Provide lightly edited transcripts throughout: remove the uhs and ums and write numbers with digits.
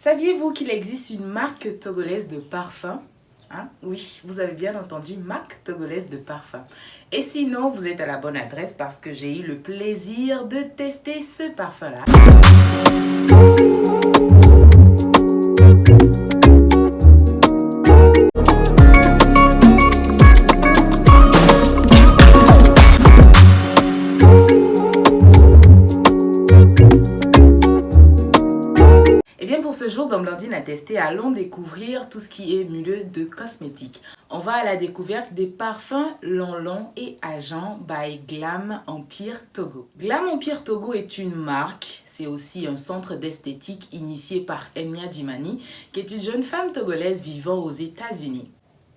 Saviez-vous qu'il existe une marque togolaise de parfum? Oui, vous avez bien entendu, marque togolaise de parfum. Et sinon, vous êtes à la bonne adresse parce que j'ai eu le plaisir de tester ce parfum-là. Et bien pour ce jour dans Blandine à tester, allons découvrir tout ce qui est milieu de cosmétiques. On va à la découverte des parfums Lonlon et Agent by Glam Empire Togo. Glam Empire Togo est une marque, c'est aussi un centre d'esthétique initié par Emnia Dimani, qui est une jeune femme togolaise vivant aux États-Unis.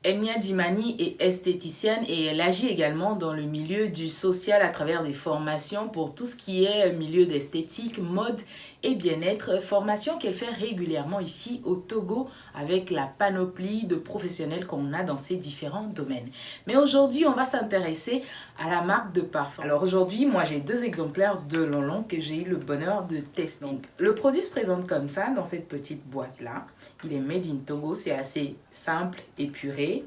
Emnia Dimani est esthéticienne et elle agit également dans le milieu du social à travers des formations pour tout ce qui est milieu d'esthétique, mode et bien-être, formation qu'elle fait régulièrement ici au Togo avec la panoplie de professionnels qu'on a dans ces différents domaines. Mais aujourd'hui, on va s'intéresser à la marque de parfum. Alors aujourd'hui, moi j'ai deux exemplaires de Lonlon que j'ai eu le bonheur de tester. Donc, le produit se présente comme ça dans cette petite boîte-là. Il est made in Togo, c'est assez simple, épuré.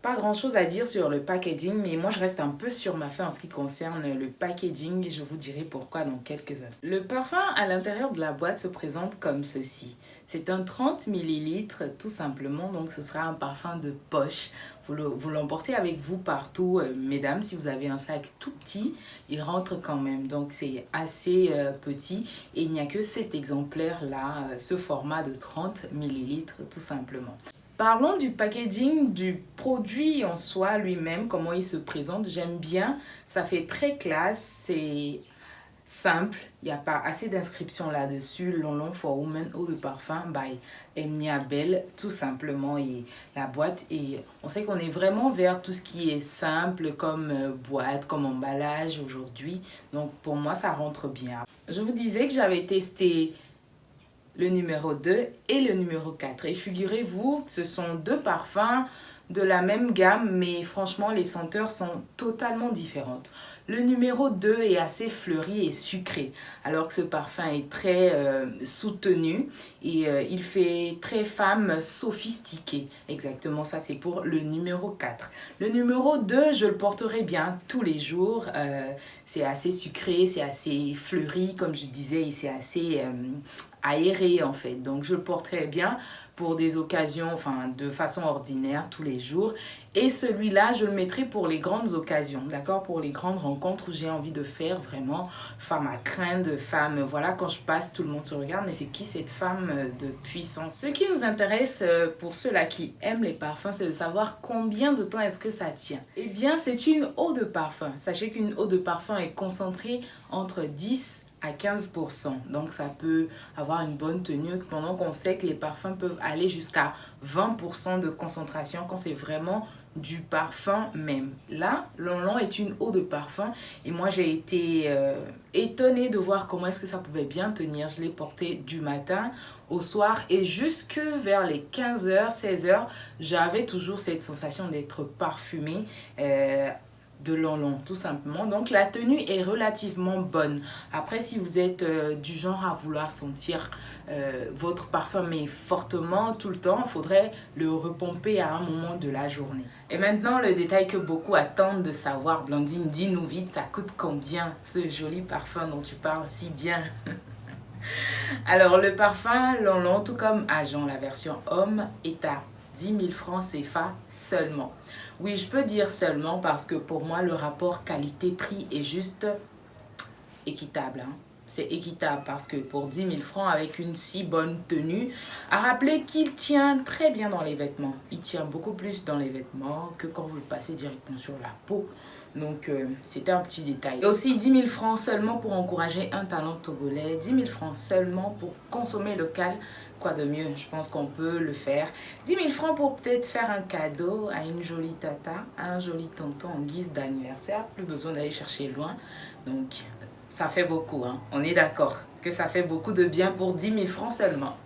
Pas grand chose à dire sur le packaging, mais moi je reste un peu sur ma faim en ce qui concerne le packaging et je vous dirai pourquoi dans quelques instants. Le parfum à l'intérieur de la boîte se présente comme ceci. C'est un 30 ml tout simplement, donc ce sera un parfum de poche. Vous l'emportez avec vous partout, mesdames, si vous avez un sac tout petit, il rentre quand même. Donc c'est assez petit et il n'y a que cet exemplaire-là, ce format de 30 ml tout simplement. Parlons du packaging du produit en soi lui-même, comment il se présente. J'aime bien, ça fait très classe, c'est simple, il n'y a pas assez d'inscriptions là-dessus. Lonlon for Women Eau de Parfum by Emnia Bell, tout simplement, et la boîte. Et on sait qu'on est vraiment vers tout ce qui est simple comme boîte, comme emballage aujourd'hui. Donc pour moi, ça rentre bien. Je vous disais que j'avais testé le numéro 2 et le numéro 4. Et figurez-vous, ce sont deux parfums de la même gamme, mais franchement, les senteurs sont totalement différentes. Le numéro 2 est assez fleuri et sucré, alors que ce parfum est très soutenu et il fait très femme sophistiquée. Exactement, ça c'est pour le numéro 4. Le numéro 2, je le porterai bien tous les jours. C'est assez sucré, c'est assez fleuri, comme je disais, et c'est assez aéré en fait. Donc je le porterai bien pour des occasions, enfin de façon ordinaire tous les jours. Et celui-là, je le mettrai pour les grandes occasions, d'accord? Pour les grandes rencontres où j'ai envie de faire vraiment femme à craindre, femme, voilà, quand je passe, tout le monde se regarde, mais c'est qui cette femme de puissance? Ce qui nous intéresse pour ceux-là qui aiment les parfums, c'est de savoir combien de temps est-ce que ça tient. Eh bien, c'est une eau de parfum. Sachez qu'une eau de parfum est concentrée entre 10 à 15%. Donc ça peut avoir une bonne tenue pendant qu'on sait que les parfums peuvent aller jusqu'à 20% de concentration quand c'est vraiment du parfum même. Là, Lonlon est une eau de parfum et moi j'ai été étonnée de voir comment est-ce que ça pouvait bien tenir. Je l'ai porté du matin au soir et jusque vers les 15h, 16h, j'avais toujours cette sensation d'être parfumée. De Lonlon tout simplement. Donc la tenue est relativement bonne. Après, si vous êtes du genre à vouloir sentir votre parfum mais fortement tout le temps, il faudrait le repomper à un moment de la journée. Et maintenant, le détail que beaucoup attendent de savoir, Blandine, dis-nous vite, ça coûte combien ce joli parfum dont tu parles si bien? Alors le parfum Lonlon, tout comme Agent, la version homme, est à 10 000 francs CFA seulement. Oui, je peux dire seulement parce que pour moi, le rapport qualité-prix est juste équitable. C'est équitable parce que pour 10 000 francs avec une si bonne tenue, à rappeler qu'il tient très bien dans les vêtements. Il tient beaucoup plus dans les vêtements que quand vous le passez directement sur la peau. Donc, c'était un petit détail. Et aussi 10 000 francs seulement pour encourager un talent togolais. 10 000 francs seulement pour consommer local. Quoi de mieux? Je pense qu'on peut le faire. 10 000 francs pour peut-être faire un cadeau à une jolie tata, à un joli tonton en guise d'anniversaire. Plus besoin d'aller chercher loin. Donc, ça fait beaucoup. On est d'accord que ça fait beaucoup de bien pour 10 000 francs seulement.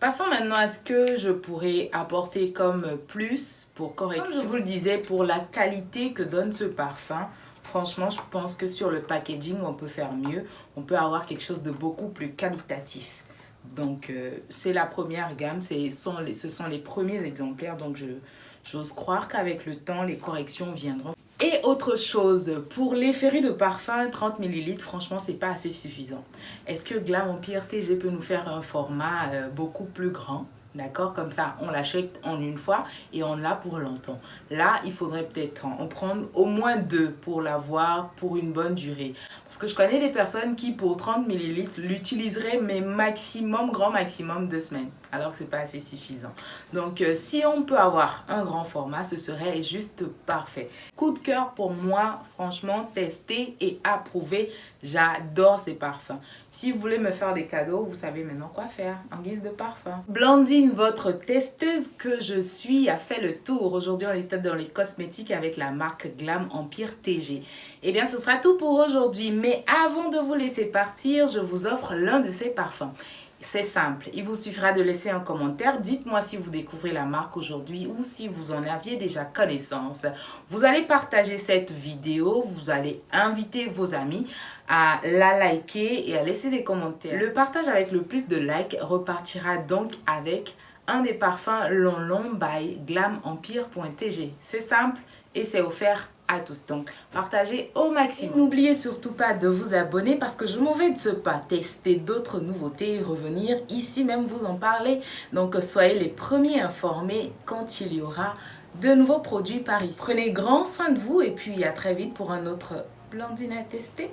Passons maintenant à ce que je pourrais apporter comme plus pour correction. Comme je vous le disais, pour la qualité que donne ce parfum, franchement, je pense que sur le packaging, on peut faire mieux. On peut avoir quelque chose de beaucoup plus qualitatif. Donc, c'est la première gamme, ce sont les premiers exemplaires. Donc, j'ose croire qu'avec le temps, les corrections viendront. Et autre chose, pour les férus de parfum, 30 ml, franchement, c'est pas assez suffisant. Est-ce que Glam Empire TG peut nous faire un format beaucoup plus grand? D'accord, comme ça, on l'achète en une fois et on l'a pour longtemps. Là, il faudrait peut-être en prendre au moins 2 pour l'avoir pour une bonne durée. Parce que je connais des personnes qui, pour 30 ml, l'utiliseraient, mais maximum, grand maximum, 2 semaines. Alors que c'est pas assez suffisant. Donc, si on peut avoir un grand format, ce serait juste parfait. Coup de cœur pour moi, franchement, testé et approuvé. J'adore ces parfums. Si vous voulez me faire des cadeaux, vous savez maintenant quoi faire en guise de parfum. Blandine, votre testeuse que je suis, a fait le tour. Aujourd'hui, on était dans les cosmétiques avec la marque Glam Empire TG. Eh bien, ce sera tout pour aujourd'hui. Mais avant de vous laisser partir, je vous offre l'un de ces parfums. C'est simple, il vous suffira de laisser un commentaire. Dites-moi si vous découvrez la marque aujourd'hui ou si vous en aviez déjà connaissance. Vous allez partager cette vidéo, vous allez inviter vos amis à la liker et à laisser des commentaires. Le partage avec le plus de likes repartira donc avec un des parfums Long Long by glamempire.tg. C'est simple et c'est offert à tous. Donc, partagez au maximum. N'oubliez surtout pas de vous abonner parce que je m'en vais de pas tester d'autres nouveautés et revenir ici même vous en parler. Donc, soyez les premiers informés quand il y aura de nouveaux produits par ici. Prenez grand soin de vous et puis à très vite pour un autre Blandine à tester.